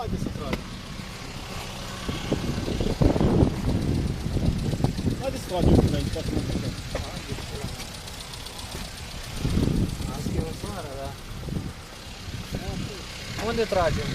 Haide să tragem. Haide să tragem până aici, ca să mă putem. Am schimbat soara, da. Unde tragem?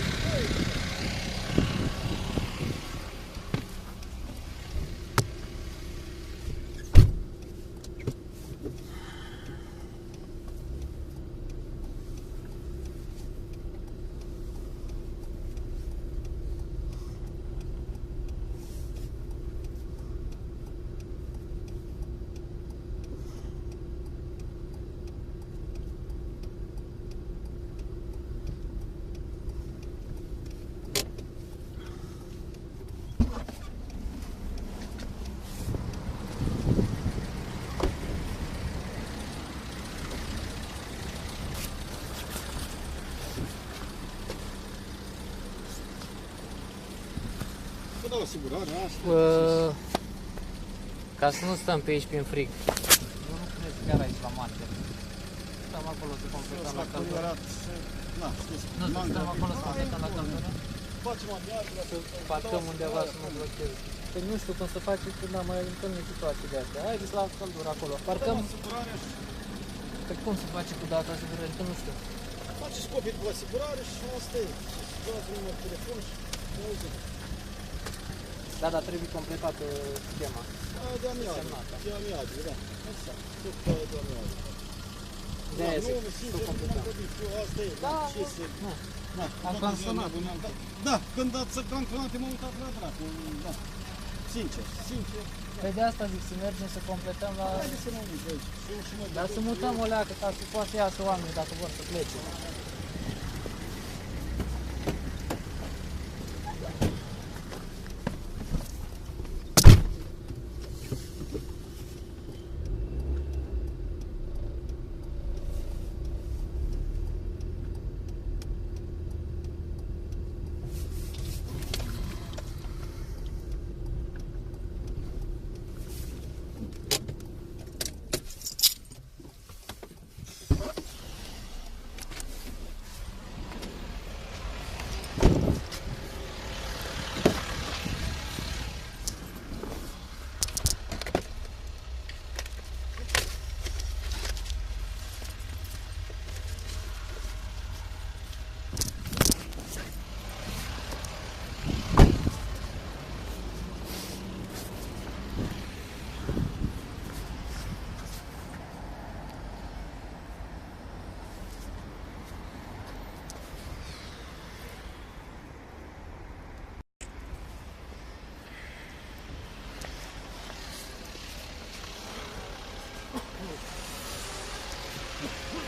Vă dau asigurare, asta. Ca să nu stăm pe aici prin frig. Eu nu cred chiar aici la market. Stăm acolo să completăm la căldură. Nu stăm acolo să completăm la căldură. Facem adiară, Să parcăm undeva să nu blocheze. Păi nu știu cum să faceți când am mai întâlnit situații de astea. Haideți la căldură acolo. Parcăm. Păi cum se face cu data asigurării? Că nu știu. Faceți copii cu asigurare și asta e. Dați număr de telefon și ne auzim. Da, dar trebuie completată schema. De amiabil, da. Așa, tot de amiabil. De-aia zic, să completăm. Asta e, da, ce se... am canționat. Da, când ați canționat, m-am uitat la dracu, da. Sincer. Păi de asta zic, să mergem să completăm la... Haide să ne unim pe aici. Dar să mutăm o leacă ca să poată să iasă oamenii dacă vor să plece.